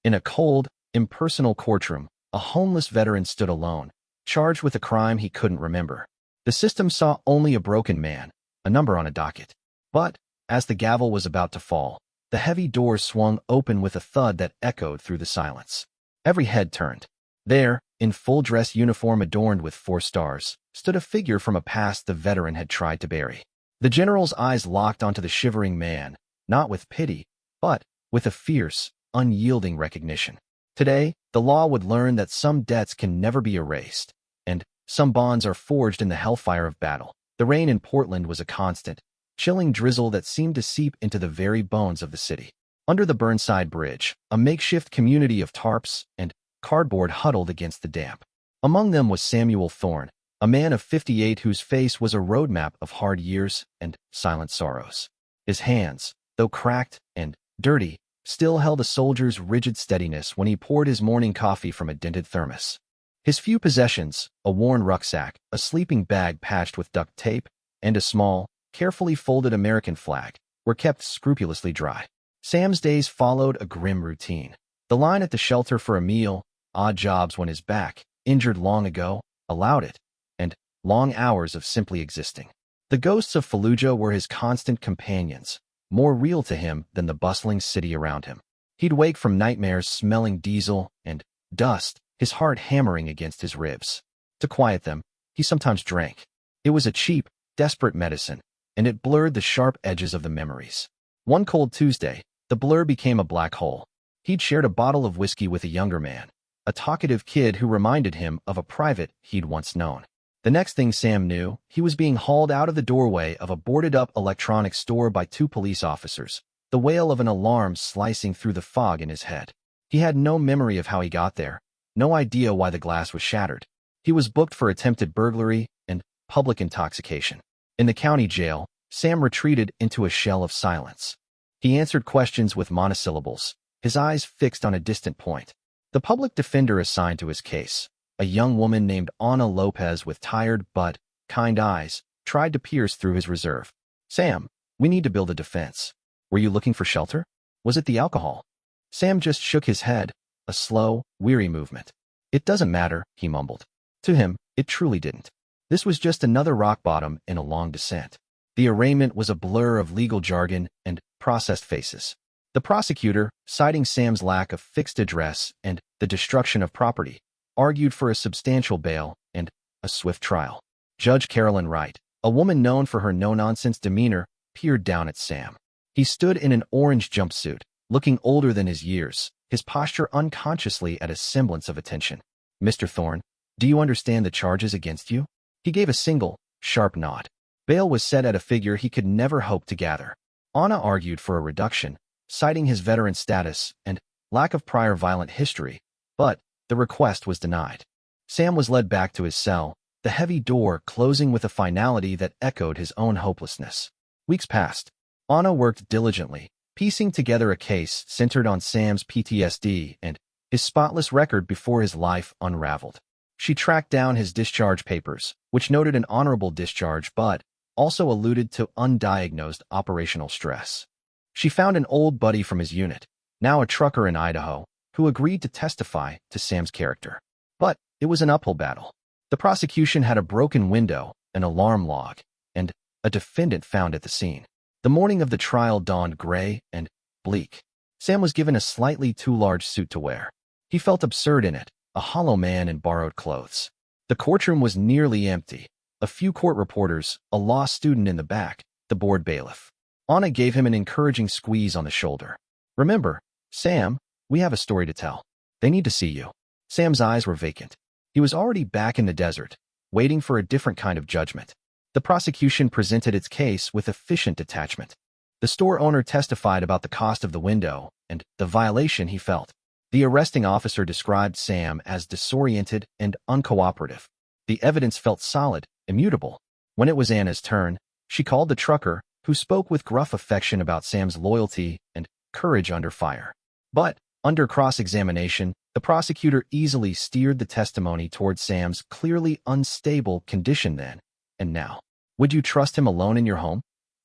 In a cold, impersonal courtroom, a homeless veteran stood alone, charged with a crime he couldn't remember. The system saw only a broken man, a number on a docket. But, as the gavel was about to fall, the heavy doors swung open with a thud that echoed through the silence. Every head turned. There, in full dress uniform adorned with 4 stars, stood a figure from a past the veteran had tried to bury. The general's eyes locked onto the shivering man, not with pity, but with a fierce, unyielding recognition. Today, the law would learn that some debts can never be erased, and some bonds are forged in the hellfire of battle. The rain in Portland was a constant, chilling drizzle that seemed to seep into the very bones of the city. Under the Burnside Bridge, a makeshift community of tarps and cardboard huddled against the damp. Among them was Samuel Thorne, a man of 58 whose face was a roadmap of hard years and silent sorrows. His hands, though cracked and dirty, still held a soldier's rigid steadiness when he poured his morning coffee from a dented thermos. His few possessions, a worn rucksack, a sleeping bag patched with duct tape, and a small, carefully folded American flag, were kept scrupulously dry. Sam's days followed a grim routine. The line at the shelter for a meal, odd jobs when his back, injured long ago, allowed it, and long hours of simply existing. The ghosts of Fallujah were his constant companions, more real to him than the bustling city around him. He'd wake from nightmares smelling diesel and dust, his heart hammering against his ribs. To quiet them, he sometimes drank. It was a cheap, desperate medicine, and it blurred the sharp edges of the memories. One cold Tuesday, the blur became a black hole. He'd shared a bottle of whiskey with a younger man, a talkative kid who reminded him of a private he'd once known. The next thing Sam knew, he was being hauled out of the doorway of a boarded-up electronics store by 2 police officers, the wail of an alarm slicing through the fog in his head. He had no memory of how he got there, no idea why the glass was shattered. He was booked for attempted burglary and public intoxication. In the county jail, Sam retreated into a shell of silence. He answered questions with monosyllables, his eyes fixed on a distant point. The public defender assigned to his case, a young woman named Ana Lopez with tired but kind eyes, tried to pierce through his reserve. "Sam, we need to build a defense. Were you looking for shelter? Was it the alcohol?" Sam just shook his head, a slow, weary movement. "It doesn't matter," he mumbled. To him, it truly didn't. This was just another rock bottom in a long descent. The arraignment was a blur of legal jargon and processed faces. The prosecutor, citing Sam's lack of fixed address and the destruction of property, argued for a substantial bail and a swift trial. Judge Carolyn Wright, a woman known for her no-nonsense demeanor, peered down at Sam. He stood in an orange jumpsuit, looking older than his years, his posture unconsciously at a semblance of attention. "Mr. Thorne, do you understand the charges against you?" He gave a single, sharp nod. Bail was set at a figure he could never hope to gather. Ana argued for a reduction, citing his veteran status and lack of prior violent history, but the request was denied. Sam was led back to his cell, the heavy door closing with a finality that echoed his own hopelessness. Weeks passed. Ana worked diligently, piecing together a case centered on Sam's PTSD and his spotless record before his life unraveled. She tracked down his discharge papers, which noted an honorable discharge but also alluded to undiagnosed operational stress. She found an old buddy from his unit, now a trucker in Idaho, who agreed to testify to Sam's character. But it was an uphill battle. The prosecution had a broken window, an alarm log, and a defendant found at the scene. The morning of the trial dawned gray and bleak. Sam was given a slightly too large suit to wear. He felt absurd in it, a hollow man in borrowed clothes. The courtroom was nearly empty. A few court reporters, a law student in the back, the board bailiff. Ana gave him an encouraging squeeze on the shoulder. "Remember, Sam, we have a story to tell. They need to see you." Sam's eyes were vacant. He was already back in the desert, waiting for a different kind of judgment. The prosecution presented its case with efficient detachment. The store owner testified about the cost of the window and the violation he felt. The arresting officer described Sam as disoriented and uncooperative. The evidence felt solid, immutable. When it was Anna's turn, she called the trucker, who spoke with gruff affection about Sam's loyalty and courage under fire. But, under cross-examination, the prosecutor easily steered the testimony toward Sam's clearly unstable condition then and now. "Would you trust him alone in your home?"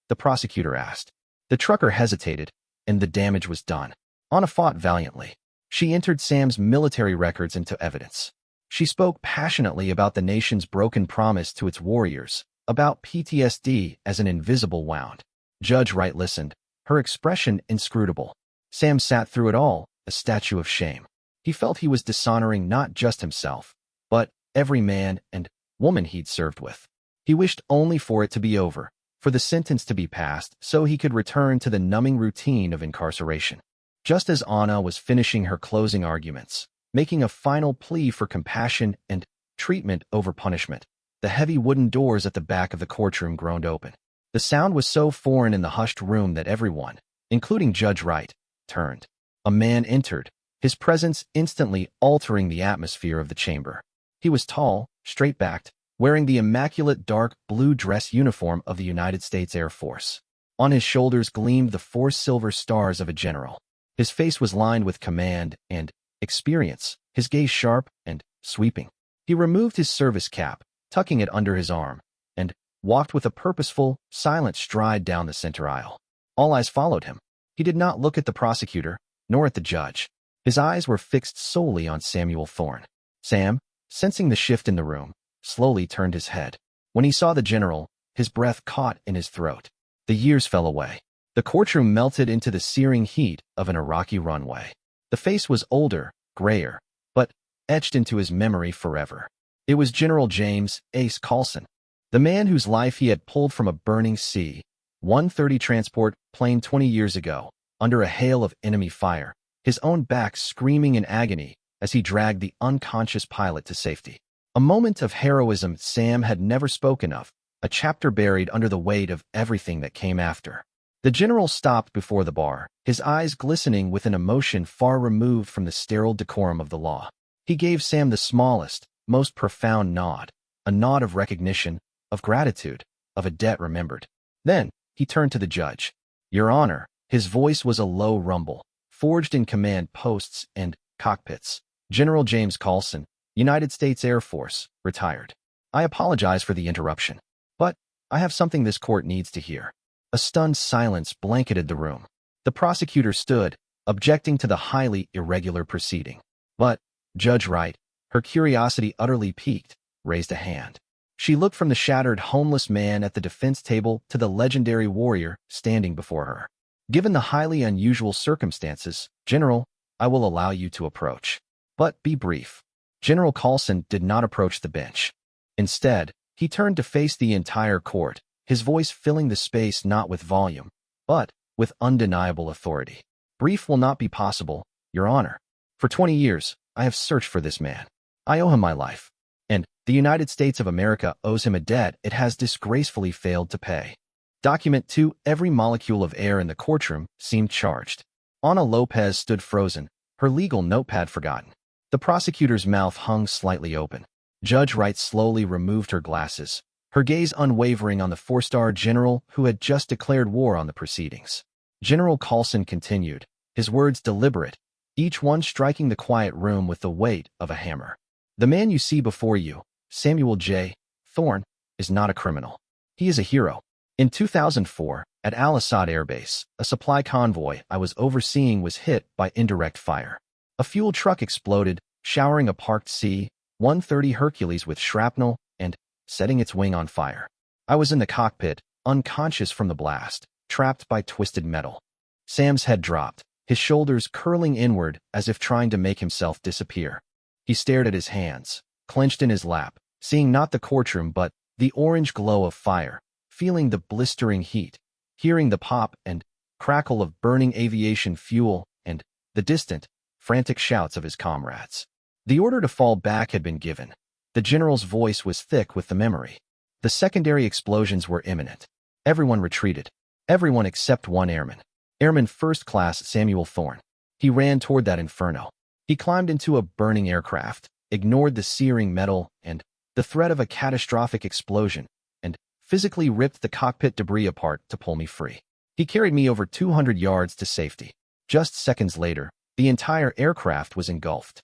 the prosecutor asked. The trucker hesitated, and the damage was done. Ana fought valiantly. She entered Sam's military records into evidence. She spoke passionately about the nation's broken promise to its warriors, about PTSD as an invisible wound. Judge Wright listened, her expression inscrutable. Sam sat through it all, a statue of shame. He felt he was dishonoring not just himself, but every man and woman he'd served with. He wished only for it to be over, for the sentence to be passed so he could return to the numbing routine of incarceration. Just as Anna was finishing her closing arguments, making a final plea for compassion and treatment over punishment, the heavy wooden doors at the back of the courtroom groaned open. The sound was so foreign in the hushed room that everyone, including Judge Wright, turned. A man entered, his presence instantly altering the atmosphere of the chamber. He was tall, straight-backed, wearing the immaculate dark blue dress uniform of the United States Air Force. On his shoulders gleamed the 4 silver stars of a general. His face was lined with command and experience, his gaze sharp and sweeping. He removed his service cap, tucking it under his arm, and walked with a purposeful, silent stride down the center aisle. All eyes followed him. He did not look at the prosecutor, nor at the judge. His eyes were fixed solely on Samuel Thorne. Sam, sensing the shift in the room, slowly turned his head. When he saw the general, his breath caught in his throat. The years fell away. The courtroom melted into the searing heat of an Iraqi runway. The face was older, grayer, but etched into his memory forever. It was General James Ace Coulson, the man whose life he had pulled from a burning C-130 transport plane 20 years ago, under a hail of enemy fire, his own back screaming in agony as he dragged the unconscious pilot to safety. A moment of heroism Sam had never spoken of, a chapter buried under the weight of everything that came after. The general stopped before the bar, his eyes glistening with an emotion far removed from the sterile decorum of the law. He gave Sam the smallest, most profound nod, a nod of recognition, of gratitude, of a debt remembered. Then, he turned to the judge. "Your Honor," his voice was a low rumble, forged in command posts and cockpits. "General James Coulson, United States Air Force, retired. I apologize for the interruption, but I have something this court needs to hear." A stunned silence blanketed the room. The prosecutor stood, objecting to the highly irregular proceeding. But Judge Wright, her curiosity utterly piqued, raised a hand. She looked from the shattered homeless man at the defense table to the legendary warrior standing before her. "Given the highly unusual circumstances, General, I will allow you to approach. But be brief." General Coulson did not approach the bench. Instead, he turned to face the entire court, his voice filling the space not with volume, but with undeniable authority. "Brief will not be possible, Your Honor. For 20 years, I have searched for this man. I owe him my life. And the United States of America owes him a debt it has disgracefully failed to pay." Document 2. Every molecule of air in the courtroom seemed charged. Ana Lopez stood frozen, her legal notepad forgotten. The prosecutor's mouth hung slightly open. Judge Wright slowly removed her glasses, her gaze unwavering on the 4-star general who had just declared war on the proceedings. General Coulson continued, his words deliberate, each one striking the quiet room with the weight of a hammer. "The man you see before you, Samuel J. Thorne, is not a criminal. He is a hero. In 2004, at Al-Assad Air Base, a supply convoy I was overseeing was hit by indirect fire. A fuel truck exploded, showering a parked C-130 Hercules with shrapnel and setting its wing on fire. I was in the cockpit, unconscious from the blast, trapped by twisted metal." Sam's head dropped, his shoulders curling inward as if trying to make himself disappear. He stared at his hands, clenched in his lap, seeing not the courtroom but the orange glow of fire, feeling the blistering heat, hearing the pop and crackle of burning aviation fuel and the distant, frantic shouts of his comrades. The order to fall back had been given. The general's voice was thick with the memory. The secondary explosions were imminent. Everyone retreated. Everyone except one airman. Airman First Class Samuel Thorne. He ran toward that inferno. He climbed into a burning aircraft, ignored the searing metal and the threat of a catastrophic explosion, and physically ripped the cockpit debris apart to pull me free. He carried me over 200 yards to safety. Just seconds later, the entire aircraft was engulfed.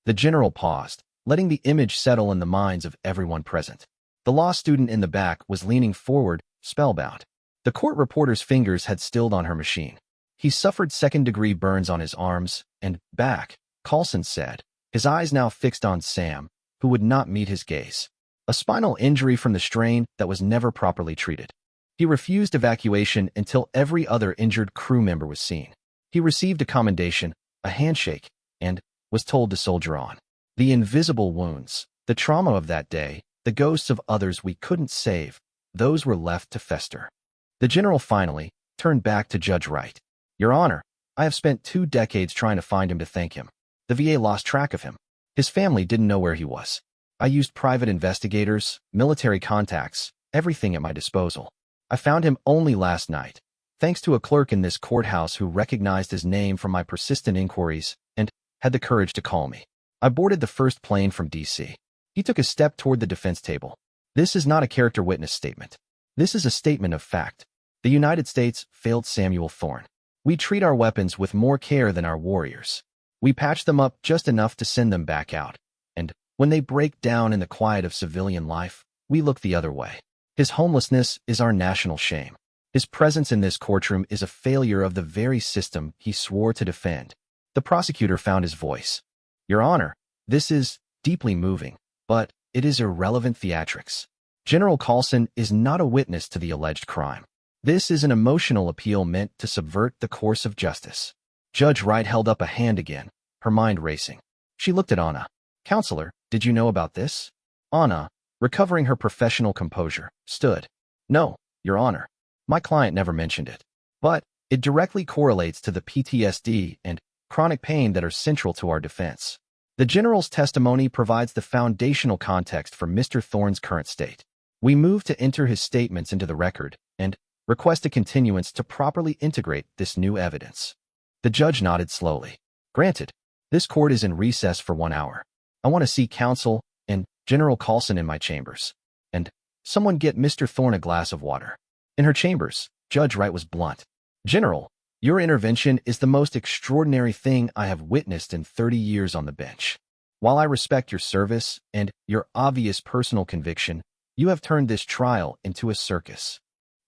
The general paused, letting the image settle in the minds of everyone present. The law student in the back was leaning forward, spellbound. The court reporter's fingers had stilled on her machine. He suffered second-degree burns on his arms and back, Coulson said, his eyes now fixed on Sam, who would not meet his gaze. A spinal injury from the strain that was never properly treated. He refused evacuation until every other injured crew member was seen. He received a commendation, a handshake, and was told to soldier on. The invisible wounds, the trauma of that day, the ghosts of others we couldn't save, those were left to fester. The general finally turned back to Judge Wright. Your Honor, I have spent 2 decades trying to find him to thank him. The VA lost track of him. His family didn't know where he was. I used private investigators, military contacts, everything at my disposal. I found him only last night, thanks to a clerk in this courthouse who recognized his name from my persistent inquiries and had the courage to call me. I boarded the first plane from D.C. He took a step toward the defense table. This is not a character witness statement. This is a statement of fact. The United States failed Samuel Thorne. We treat our weapons with more care than our warriors. We patch them up just enough to send them back out. And when they break down in the quiet of civilian life, we look the other way. His homelessness is our national shame. His presence in this courtroom is a failure of the very system he swore to defend. The prosecutor found his voice. Your Honor, this is deeply moving, but it is irrelevant theatrics. General Coulson is not a witness to the alleged crime. This is an emotional appeal meant to subvert the course of justice. Judge Wright held up a hand again, her mind racing. She looked at Anna. Counselor, did you know about this? Anna, recovering her professional composure, stood. No, Your Honor. My client never mentioned it. But it directly correlates to the PTSD and chronic pain that are central to our defense. The General's testimony provides the foundational context for Mr. Thorne's current state. We move to enter his statements into the record and request a continuance to properly integrate this new evidence. The judge nodded slowly. Granted. This court is in recess for 1 hour. I want to see counsel and General Coulson in my chambers. And someone get Mr. Thorne a glass of water. In her chambers, Judge Wright was blunt. General, your intervention is the most extraordinary thing I have witnessed in 30 years on the bench. While I respect your service and your obvious personal conviction, you have turned this trial into a circus.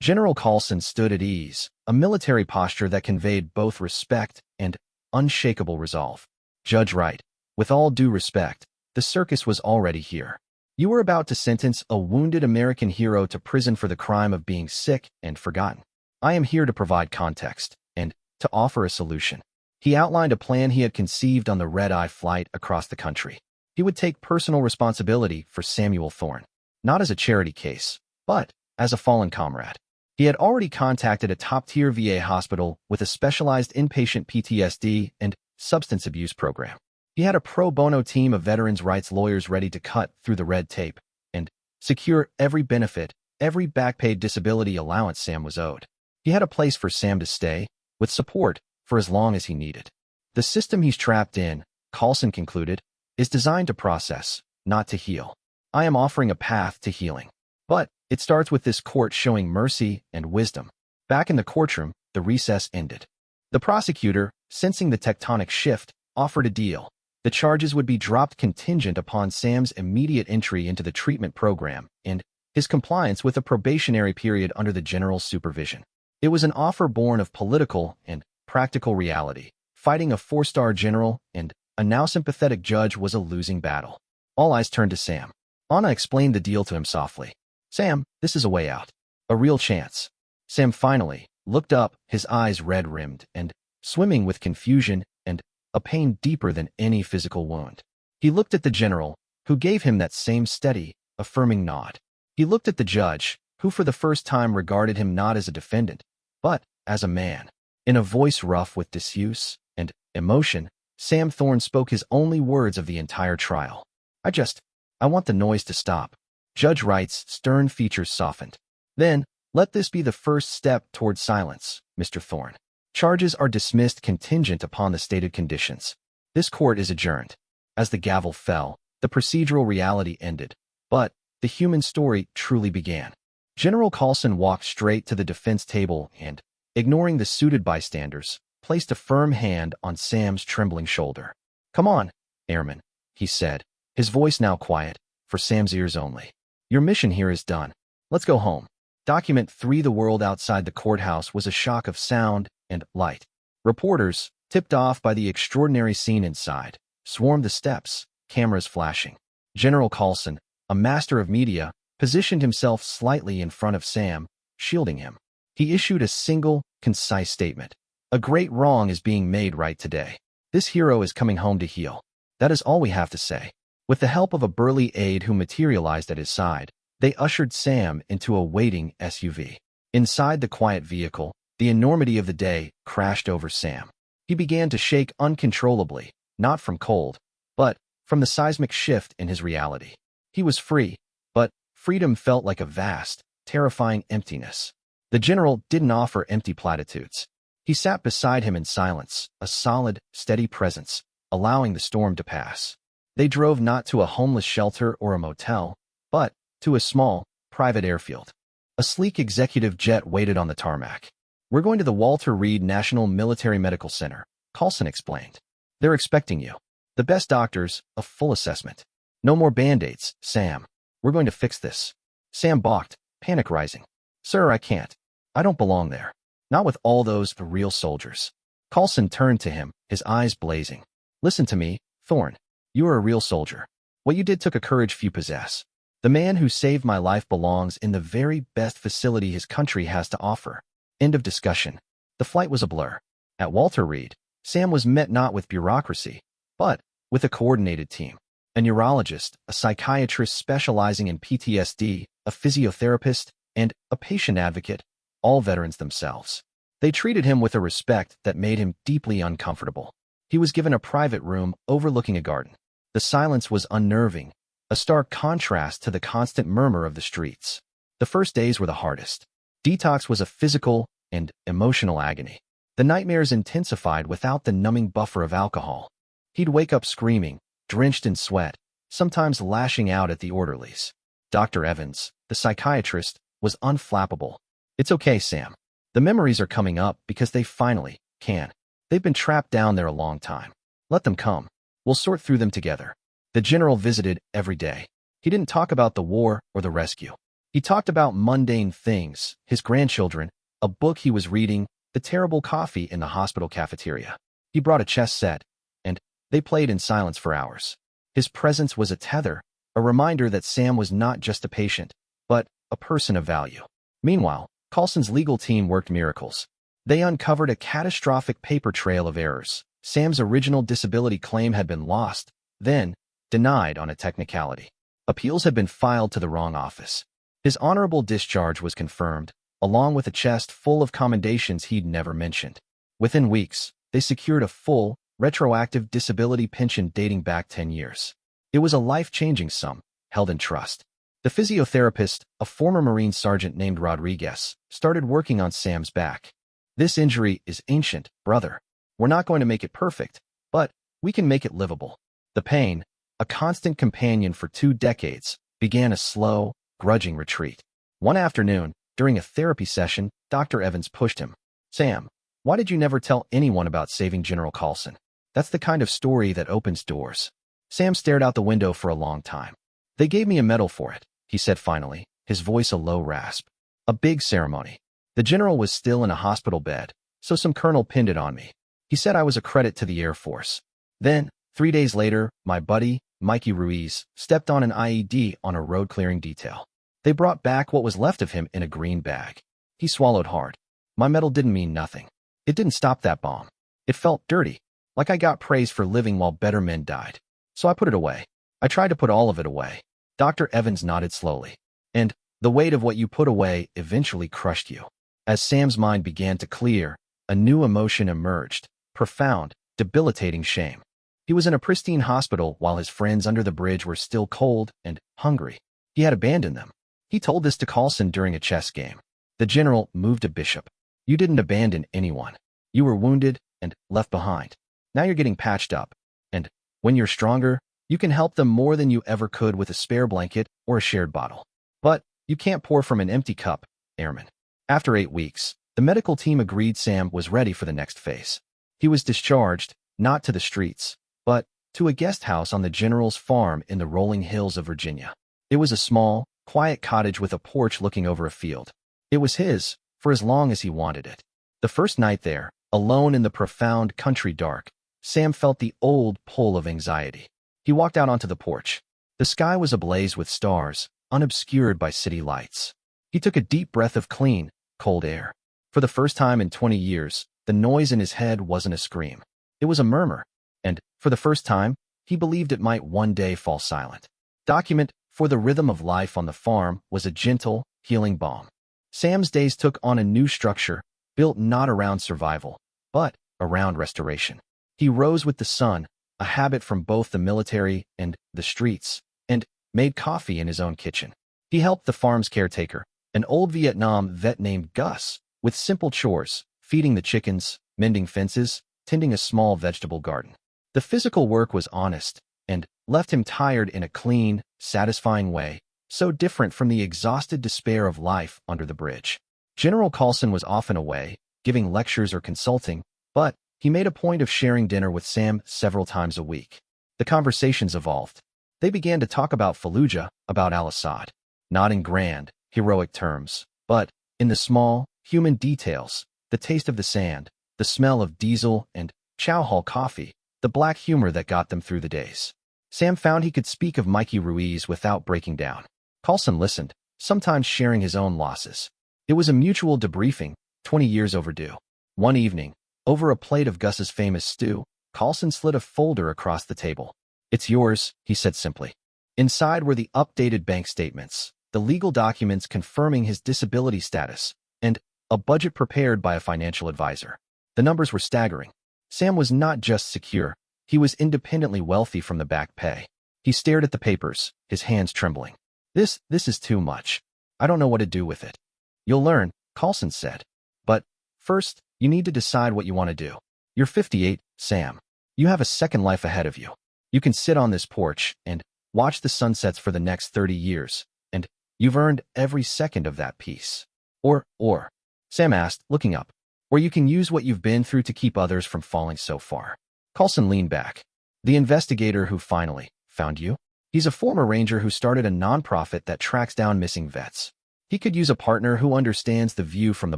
General Coulson stood at ease, a military posture that conveyed both respect and unshakable resolve. Judge Wright, with all due respect, the circus was already here. You were about to sentence a wounded American hero to prison for the crime of being sick and forgotten. I am here to provide context and to offer a solution. He outlined a plan he had conceived on the red-eye flight across the country. He would take personal responsibility for Samuel Thorne, not as a charity case, but as a fallen comrade. He had already contacted a top-tier VA hospital with a specialized inpatient PTSD and substance abuse program. He had a pro bono team of veterans' rights lawyers ready to cut through the red tape and secure every benefit, every back-paid disability allowance Sam was owed. He had a place for Sam to stay, with support, for as long as he needed. The system he's trapped in, Coulson concluded, is designed to process, not to heal. I am offering a path to healing. But it starts with this court showing mercy and wisdom. Back in the courtroom, the recess ended. The prosecutor, sensing the tectonic shift, offered a deal. The charges would be dropped contingent upon Sam's immediate entry into the treatment program and his compliance with a probationary period under the general's supervision. It was an offer born of political and practical reality. Fighting a 4-star general and a now sympathetic judge was a losing battle. All eyes turned to Sam. Anna explained the deal to him softly. Sam, this is a way out. A real chance. Sam finally looked up, his eyes red-rimmed and swimming with confusion and a pain deeper than any physical wound. He looked at the general, who gave him that same steady, affirming nod. He looked at the judge, who for the first time regarded him not as a defendant, but as a man. In a voice rough with disuse and emotion, Sam Thorne spoke his only words of the entire trial. I want the noise to stop. Judge Wright's stern features softened. Then, let this be the first step toward silence, Mr. Thorne. Charges are dismissed contingent upon the stated conditions. This court is adjourned. As the gavel fell, the procedural reality ended, but the human story truly began. General Coulson walked straight to the defense table and, ignoring the suited bystanders, placed a firm hand on Sam's trembling shoulder. Come on, airman, he said, his voice now quiet, for Sam's ears only. Your mission here is done. Let's go home. Document 3. The world outside the courthouse was a shock of sound and light. Reporters, tipped off by the extraordinary scene inside, swarmed the steps, cameras flashing. General Coulson, a master of media, positioned himself slightly in front of Sam, shielding him. He issued a single, concise statement. A great wrong is being made right today. This hero is coming home to heal. That is all we have to say. With the help of a burly aide who materialized at his side, they ushered Sam into a waiting SUV. Inside the quiet vehicle, the enormity of the day crashed over Sam. He began to shake uncontrollably, not from cold, but from the seismic shift in his reality. He was free, but freedom felt like a vast, terrifying emptiness. The general didn't offer empty platitudes. He sat beside him in silence, a solid, steady presence, allowing the storm to pass. They drove not to a homeless shelter or a motel, but to a small, private airfield. A sleek executive jet waited on the tarmac. "We're going to the Walter Reed National Military Medical Center," Coulson explained. "They're expecting you. The best doctors, a full assessment. No more Band-Aids, Sam. We're going to fix this." Sam balked, panic rising. "Sir, I can't. I don't belong there. Not with all those real soldiers." Coulson turned to him, his eyes blazing. "Listen to me, Thorne. You are a real soldier. What you did took a courage few possess. The man who saved my life belongs in the very best facility his country has to offer." End of discussion. The flight was a blur. At Walter Reed, Sam was met not with bureaucracy, but with a coordinated team. A neurologist, a psychiatrist specializing in PTSD, a physiotherapist, and a patient advocate, all veterans themselves. They treated him with a respect that made him deeply uncomfortable. He was given a private room overlooking a garden. The silence was unnerving, a stark contrast to the constant murmur of the streets. The first days were the hardest. Detox was a physical and emotional agony. The nightmares intensified without the numbing buffer of alcohol. He'd wake up screaming, drenched in sweat, sometimes lashing out at the orderlies. Dr. Evans, the psychiatrist, was unflappable. "It's okay, Sam. The memories are coming up because they finally can. They've been trapped down there a long time. Let them come. We'll sort through them together." The general visited every day. He didn't talk about the war or the rescue. He talked about mundane things, his grandchildren, a book he was reading, the terrible coffee in the hospital cafeteria. He brought a chess set, and they played in silence for hours. His presence was a tether, a reminder that Sam was not just a patient, but a person of value. Meanwhile, Coulson's legal team worked miracles. They uncovered a catastrophic paper trail of errors. Sam's original disability claim had been lost, then denied on a technicality. Appeals had been filed to the wrong office. His honorable discharge was confirmed, along with a chest full of commendations he'd never mentioned. Within weeks, they secured a full, retroactive disability pension dating back 10 years. It was a life-changing sum, held in trust. The physiotherapist, a former Marine sergeant named Rodriguez, started working on Sam's back. "This injury is ancient, brother. We're not going to make it perfect, but we can make it livable." The pain, a constant companion for 2 decades, began a slow, grudging retreat. One afternoon, during a therapy session, Dr. Evans pushed him. "Sam, why did you never tell anyone about saving General Coulson? That's the kind of story that opens doors." Sam stared out the window for a long time. "They gave me a medal for it," he said finally, his voice a low rasp. "A big ceremony. The general was still in a hospital bed, so some colonel pinned it on me. He said I was a credit to the Air Force. Then, 3 days later, my buddy, Mikey Ruiz, stepped on an IED on a road-clearing detail. They brought back what was left of him in a green bag." He swallowed hard. "My medal didn't mean nothing. It didn't stop that bomb. It felt dirty, like I got praise for living while better men died. So I put it away. I tried to put all of it away." Dr. Evans nodded slowly. "And the weight of what you put away eventually crushed you." As Sam's mind began to clear, a new emotion emerged, profound, debilitating shame. He was in a pristine hospital while his friends under the bridge were still cold and hungry. He had abandoned them. He told this to Coulson during a chess game. The general moved a bishop. "You didn't abandon anyone. You were wounded and left behind. Now you're getting patched up. And when you're stronger, you can help them more than you ever could with a spare blanket or a shared bottle. But you can't pour from an empty cup, airman." After 8 weeks, the medical team agreed Sam was ready for the next phase. He was discharged, not to the streets, but to a guest house on the general's farm in the rolling hills of Virginia. It was a small, quiet cottage with a porch looking over a field. It was his, for as long as he wanted it. The first night there, alone in the profound country dark, Sam felt the old pull of anxiety. He walked out onto the porch. The sky was ablaze with stars, unobscured by city lights. He took a deep breath of clean, cold air. For the first time in 20 years, the noise in his head wasn't a scream. It was a murmur. And, for the first time, he believed it might one day fall silent. Document, for the rhythm of life on the farm, was a gentle, healing balm. Sam's days took on a new structure, built not around survival, but around restoration. He rose with the sun, a habit from both the military and the streets, and made coffee in his own kitchen. He helped the farm's caretaker, an old Vietnam vet named Gus, with simple chores, feeding the chickens, mending fences, tending a small vegetable garden. The physical work was honest, and left him tired in a clean, satisfying way, so different from the exhausted despair of life under the bridge. General Carlson was often away, giving lectures or consulting, but he made a point of sharing dinner with Sam several times a week. The conversations evolved. They began to talk about Fallujah, about al-Assad, not in grand, heroic terms, but in the small, human details, the taste of the sand, the smell of diesel and chow hall coffee, the black humor that got them through the days. Sam found he could speak of Mikey Ruiz without breaking down. Carlson listened, sometimes sharing his own losses. It was a mutual debriefing, 20 years overdue. One evening, over a plate of Gus's famous stew, Carlson slid a folder across the table. "It's yours," he said simply. Inside were the updated bank statements, the legal documents confirming his disability status, and a budget prepared by a financial advisor. The numbers were staggering. Sam was not just secure, he was independently wealthy from the back pay. He stared at the papers, his hands trembling. This is too much. I don't know what to do with it." "You'll learn," Carlson said. "But first, you need to decide what you want to do. You're 58, Sam. You have a second life ahead of you. You can sit on this porch and watch the sunsets for the next 30 years, and you've earned every second of that peace. Or, Sam asked, looking up, "or you can use what you've been through to keep others from falling so far." Carlson leaned back. "The investigator who finally found you? He's a former ranger who started a nonprofit that tracks down missing vets. He could use a partner who understands the view from the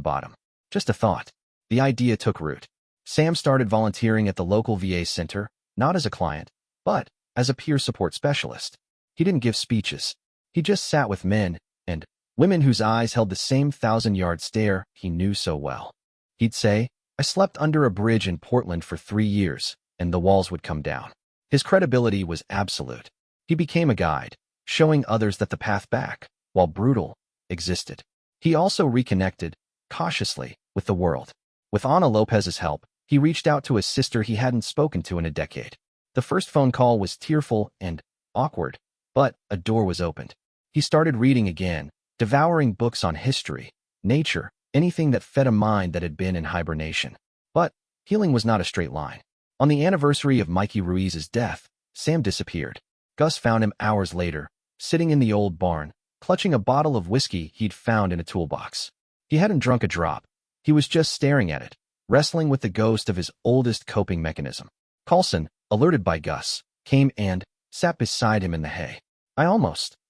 bottom." Just a thought. The idea took root. Sam started volunteering at the local VA center, not as a client, but as a peer support specialist. He didn't give speeches. He just sat with men and women whose eyes held the same 1,000-yard stare he knew so well. He'd say, "I slept under a bridge in Portland for 3 years, and the walls would come down." His credibility was absolute. He became a guide, showing others that the path back, while brutal, existed. He also reconnected, cautiously, with the world. With Ana Lopez's help, he reached out to a sister he hadn't spoken to in a decade. The first phone call was tearful and awkward, but a door was opened. He started reading again, devouring books on history, nature, anything that fed a mind that had been in hibernation. But healing was not a straight line. On the anniversary of Mikey Ruiz's death, Sam disappeared. Gus found him hours later, sitting in the old barn, clutching a bottle of whiskey he'd found in a toolbox. He hadn't drunk a drop. He was just staring at it, wrestling with the ghost of his oldest coping mechanism. Carlson, alerted by Gus, came and sat beside him in the hay.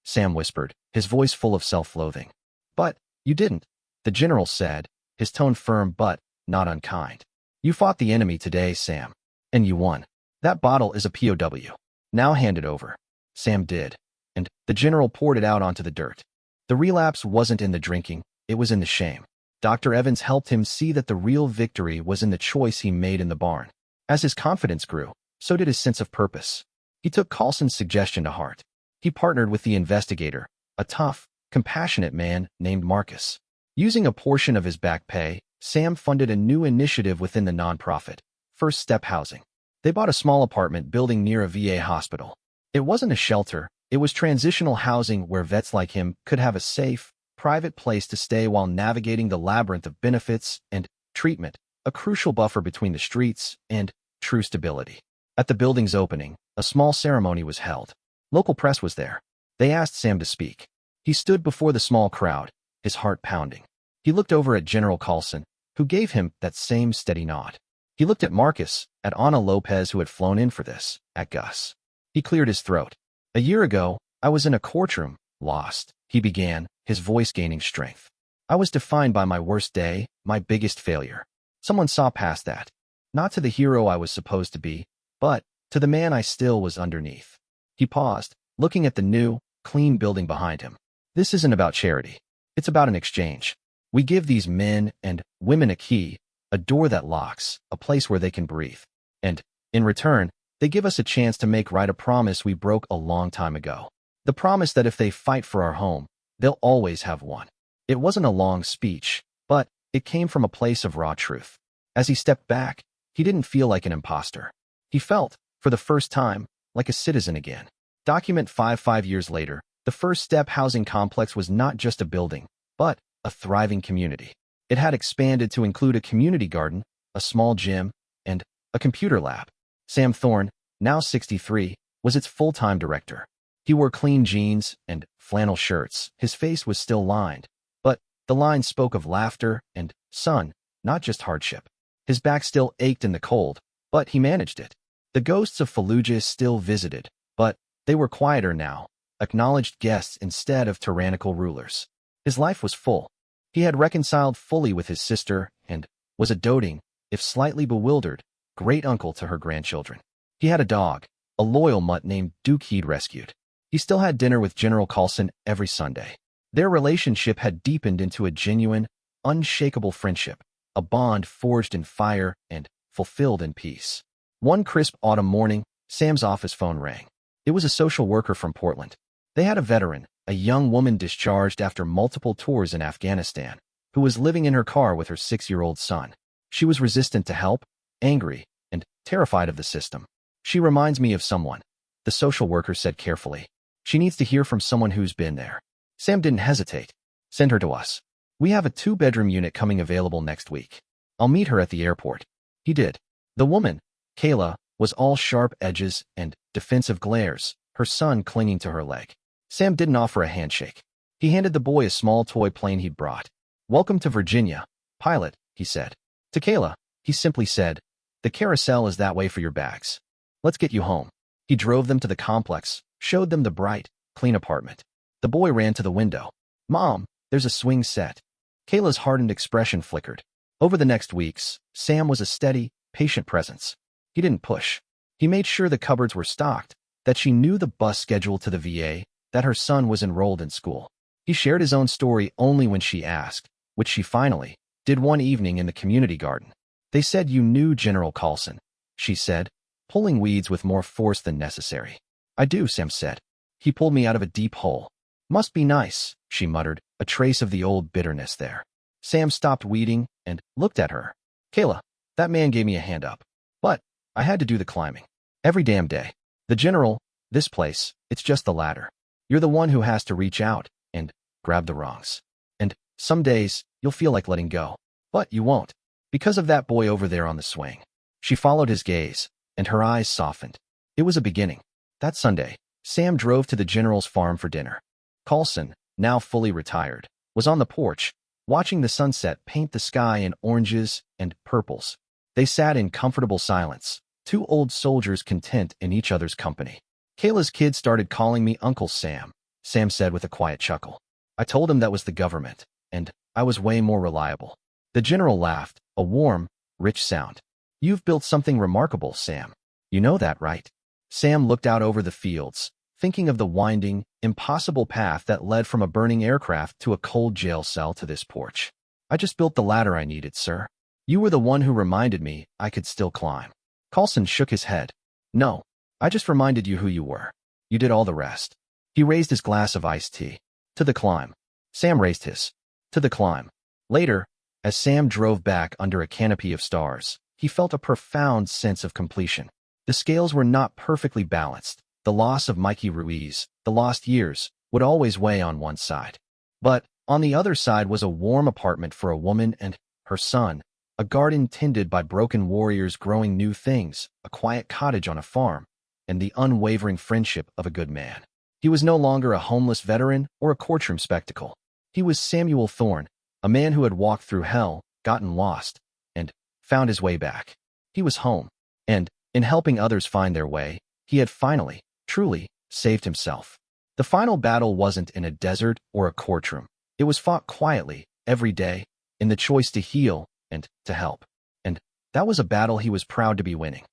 Sam whispered, his voice full of self-loathing. "But you didn't," the general said, his tone firm but not unkind. "You fought the enemy today, Sam. And you won. That bottle is a POW. Now hand it over." Sam did, and the general poured it out onto the dirt. The relapse wasn't in the drinking, it was in the shame. Dr. Evans helped him see that the real victory was in the choice he made in the barn. As his confidence grew, so did his sense of purpose. He took Carlson's suggestion to heart. He partnered with the investigator, a tough, compassionate man named Marcus. Using a portion of his back pay, Sam funded a new initiative within the nonprofit, First Step Housing. They bought a small apartment building near a VA hospital. It wasn't a shelter, it was transitional housing where vets like him could have a safe, private place to stay while navigating the labyrinth of benefits and treatment, a crucial buffer between the streets and true stability. At the building's opening, a small ceremony was held. Local press was there. They asked Sam to speak. He stood before the small crowd, his heart pounding. He looked over at General Carlson, who gave him that same steady nod. He looked at Marcus, at Ana Lopez, who had flown in for this, at Gus. He cleared his throat. "A year ago, I was in a courtroom, lost," he began, his voice gaining strength. "I was defined by my worst day, my biggest failure. Someone saw past that. Not to the hero I was supposed to be, but to the man I still was underneath. He paused, looking at the new, clean building behind him. This isn't about charity. It's about an exchange. We give these men and women a key, a door that locks, a place where they can breathe. And, in return, they give us a chance to make right a promise we broke a long time ago. The promise that if they fight for our home, they'll always have one. It wasn't a long speech, but it came from a place of raw truth. As he stepped back, he didn't feel like an imposter. He felt, for the first time, like a citizen again. Document 5 years later, the First Step housing complex was not just a building, but a thriving community. It had expanded to include a community garden, a small gym, and a computer lab. Sam Thorne, now 63, was its full-time director. He wore clean jeans and flannel shirts. His face was still lined, but the lines spoke of laughter and sun, not just hardship. His back still ached in the cold, but he managed it. The ghosts of Fallujah still visited, but they were quieter now, acknowledged guests instead of tyrannical rulers. His life was full. He had reconciled fully with his sister and was a doting, if slightly bewildered, great-uncle to her grandchildren. He had a dog, a loyal mutt named Duke he'd rescued. He still had dinner with General Carlson every Sunday. Their relationship had deepened into a genuine, unshakable friendship, a bond forged in fire and fulfilled in peace. One crisp autumn morning, Sam's office phone rang. It was a social worker from Portland. They had a veteran, a young woman discharged after multiple tours in Afghanistan, who was living in her car with her 6-year-old son. She was resistant to help, angry, and terrified of the system. She reminds me of someone, the social worker said carefully. She needs to hear from someone who's been there. Sam didn't hesitate. Send her to us. We have a 2-bedroom unit coming available next week. I'll meet her at the airport. He did. The woman, Kayla, was all sharp edges and defensive glares, her son clinging to her leg. Sam didn't offer a handshake. He handed the boy a small toy plane he'd brought. Welcome to Virginia, pilot, he said. To Kayla, he simply said, the carousel is that way for your bags. Let's get you home. He drove them to the complex, showed them the bright, clean apartment. The boy ran to the window. Mom, there's a swing set. Kayla's hardened expression flickered. Over the next weeks, Sam was a steady, patient presence. He didn't push. He made sure the cupboards were stocked, that she knew the bus schedule to the VA, that her son was enrolled in school. He shared his own story only when she asked, which she finally did one evening in the community garden. They said you knew General Carlson, she said, pulling weeds with more force than necessary. I do, Sam said. He pulled me out of a deep hole. Must be nice, she muttered, a trace of the old bitterness there. Sam stopped weeding and looked at her. Kayla, that man gave me a hand up. But I had to do the climbing. Every damn day. The general, this place, it's just the ladder. You're the one who has to reach out and grab the rungs. And some days, you'll feel like letting go. But you won't. Because of that boy over there on the swing. She followed his gaze, and her eyes softened. It was a beginning. That Sunday, Sam drove to the general's farm for dinner. Carlson, now fully retired, was on the porch, watching the sunset paint the sky in oranges and purples. They sat in comfortable silence, 2 old soldiers content in each other's company. Kayla's kids started calling me Uncle Sam, Sam said with a quiet chuckle. I told him that was the government, and I was way more reliable. The general laughed, a warm, rich sound. You've built something remarkable, Sam. You know that, right? Sam looked out over the fields, thinking of the winding, impossible path that led from a burning aircraft to a cold jail cell to this porch. I just built the ladder I needed, sir. You were the one who reminded me I could still climb. Carlson shook his head. No, I just reminded you who you were. You did all the rest. He raised his glass of iced tea. To the climb. Sam raised his. To the climb. Later, as Sam drove back under a canopy of stars, he felt a profound sense of completion. The scales were not perfectly balanced. The loss of Mikey Ruiz, the lost years, would always weigh on one side. But on the other side was a warm apartment for a woman and her son, a garden tended by broken warriors growing new things, a quiet cottage on a farm, and the unwavering friendship of a good man. He was no longer a homeless veteran or a courtroom spectacle. He was Samuel Thorne, a man who had walked through hell, gotten lost, and found his way back. He was home, and in helping others find their way, he had finally, truly, saved himself. The final battle wasn't in a desert or a courtroom. It was fought quietly, every day, in the choice to heal and to help. And That was a battle he was proud to be winning.